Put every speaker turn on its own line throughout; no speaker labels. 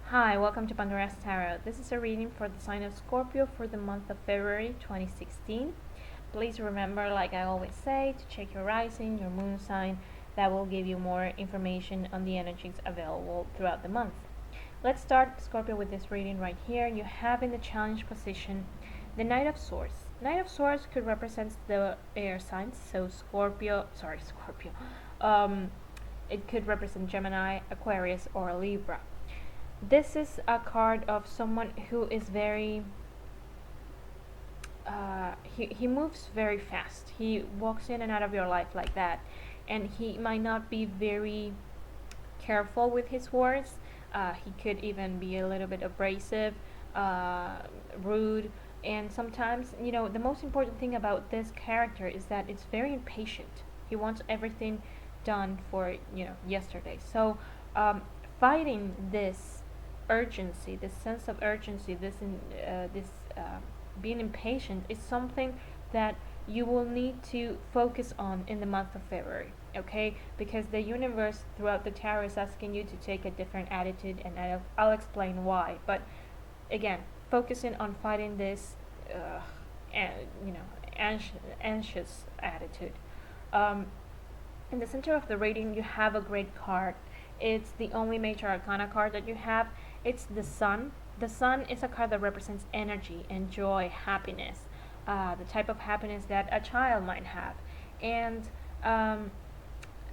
Hi, welcome to Pandora's Tarot. This is a reading for the sign of Scorpio for the month of February 2016. Please remember, like I always say, to check your rising, your moon sign. That will give you more information on the energies available throughout the month. Let's start, Scorpio, with this reading right here. You have in the challenge position the Knight of Swords. Knight of Swords could represent the air signs, so Scorpio. It could represent Gemini, Aquarius, or Libra. This is a card of someone who is very he moves very fast. He walks in and out of your life like that, and he might not be very careful with his words. He could even be a little bit abrasive, rude, and sometimes, the most important thing about this character is that it's very impatient. He wants everything done for yesterday. So fighting this urgency, this sense of urgency, this being impatient is something that you will need to focus on in the month of February, okay? Because the universe throughout the tarot is asking you to take a different attitude, and I'll explain why. But again, focusing on fighting this, anxious attitude. In the center of the reading, you have a great card. It's the only major arcana card that you have. It's the Sun. The Sun is a card that represents energy and joy, happiness, the type of happiness that a child might have. And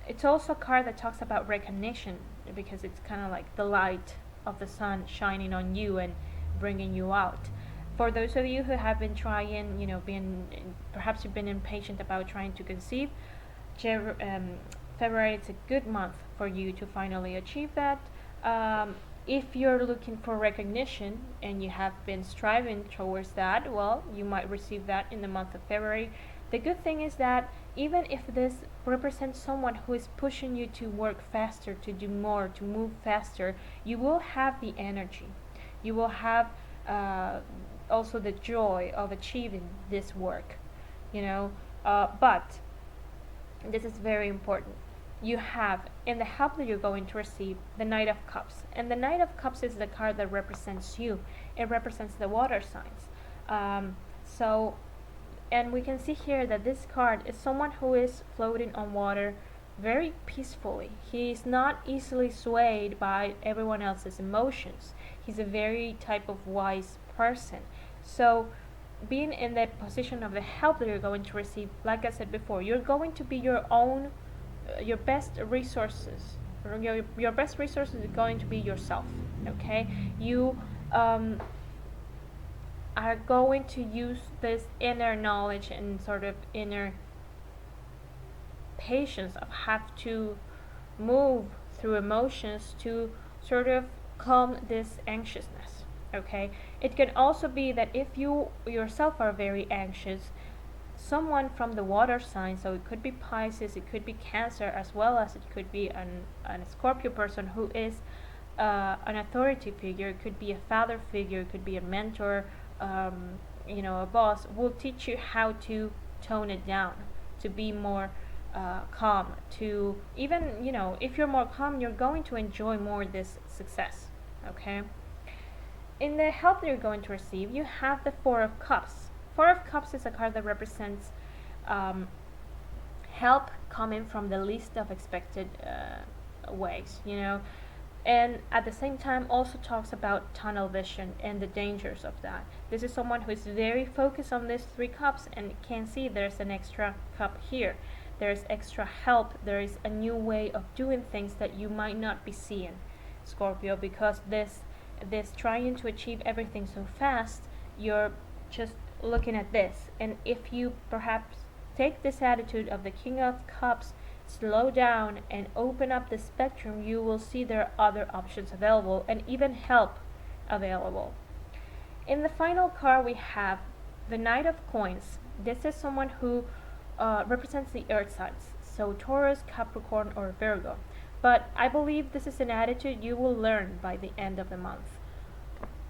it's also a card that talks about recognition, because it's kind of like the light of the sun shining on you and bringing you out. For those of you who have been trying, perhaps you've been impatient about trying to conceive, February is a good month for you to finally achieve that. If you're looking for recognition and you have been striving towards that, well, you might receive that in the month of February. The good thing is that even if this represents someone who is pushing you to work faster, to do more, to move faster, you will have the energy. You will have also the joy of achieving this work, but this is very important. You have, in the help that you're going to receive, the Knight of Cups. And the Knight of Cups is the card that represents you. It represents the water signs. And we can see here that this card is someone who is floating on water very peacefully. He's not easily swayed by everyone else's emotions. He's a very type of wise person. So being in the position of the help that you're going to receive, like I said before, you're going to be your best resources. Your best resources is going to be yourself, okay? You are going to use this inner knowledge and sort of inner patience of have to move through emotions to sort of calm this anxiousness, okay? It can also be that if you yourself are very anxious, someone from the water sign, so it could be Pisces, it could be Cancer, as well as it could be a Scorpio person who is an authority figure. It could be a father figure, it could be a mentor, a boss, will teach you how to tone it down, to be more calm, to even, if you're more calm, you're going to enjoy more this success, okay? In the help that you're going to receive, you have the Four of Cups. Four of Cups is a card that represents help coming from the least of expected ways, and at the same time also talks about tunnel vision and the dangers of that. This is someone who is very focused on these three cups and can see there's an extra cup here. There's extra help. There is a new way of doing things that you might not be seeing, Scorpio, because this trying to achieve everything so fast, you're just looking at this. And if you perhaps take this attitude of the King of Cups, slow down and open up the spectrum, you will see there are other options available and even help available. In the final card, we have the Knight of Coins. This is someone who represents the earth signs, so Taurus, Capricorn, or Virgo. But I believe this is an attitude you will learn by the end of the month.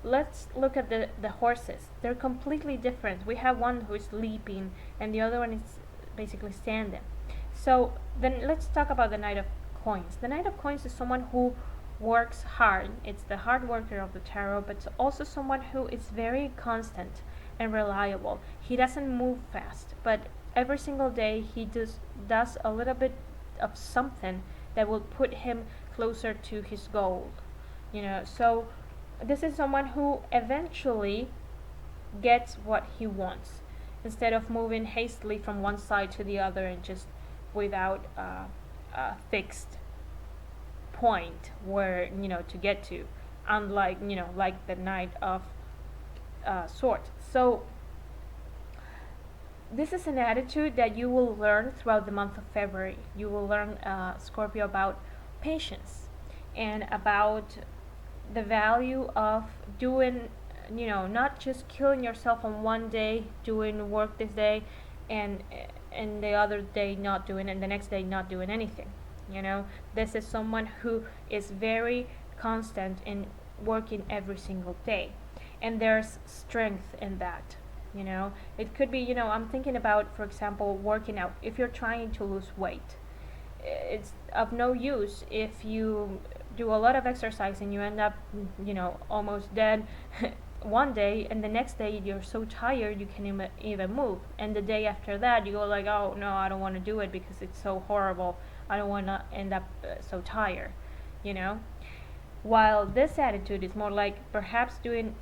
Let's look at the horses. They're completely different. We have one who is leaping and the other one is basically standing. So then let's talk about the Knight of Coins. The Knight of Coins is someone who works hard. It's the hard worker of the tarot, but it's also someone who is very constant and reliable. He doesn't move fast, but every single day he does a little bit of something that will put him closer to his goal. So this is someone who eventually gets what he wants, instead of moving hastily from one side to the other and just without a fixed point where to get to, unlike like the Knight of Swords. So this is an attitude that you will learn throughout the month of February. You will learn, Scorpio, about patience and about the value of doing, not just killing yourself on one day, doing work this day, and the other day not doing, and the next day not doing anything. This is someone who is very constant in working every single day, and there's strength in that. It could be, I'm thinking about, for example, working out. If you're trying to lose weight, it's of no use if you do a lot of exercise and you end up, almost dead one day, and the next day you're so tired you can't even move, and the day after that you go like, oh no, I don't want to do it because it's so horrible, I don't want to end up so tired. While this attitude is more like perhaps doing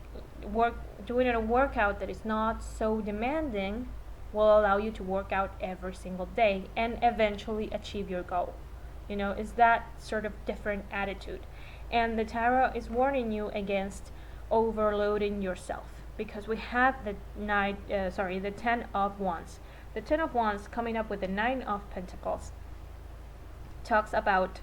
a workout that is not so demanding will allow you to work out every single day and eventually achieve your goal. Is that sort of different attitude. And the tarot is warning you against overloading yourself, because we have the the 10 of Wands. The 10 of Wands coming up with the 9 of Pentacles talks about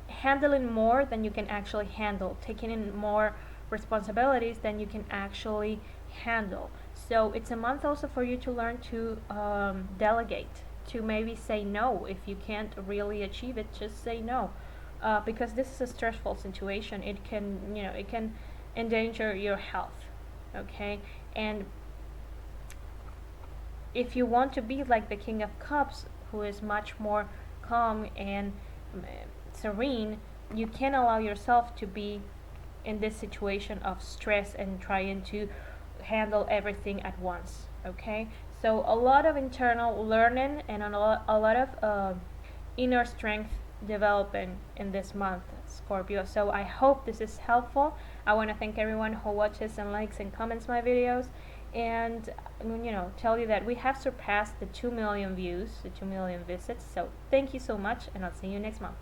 handling more than you can actually handle, taking in more responsibilities than you can actually handle. So it's a month also for you to learn to delegate, to maybe say no. If you can't really achieve it, just say no, because this is a stressful situation. It can endanger your health. Okay, and if you want to be like the King of Cups, who is much more calm and serene, you can allow yourself to be in this situation of stress and trying to handle everything at once. Okay, so a lot of internal learning and a lot of inner strength developing in this month, Scorpio. So I hope this is helpful. I want to thank everyone who watches and likes and comments my videos, and tell you that we have surpassed the 2 million views, the 2 million visits. So thank you so much, and I'll see you next month.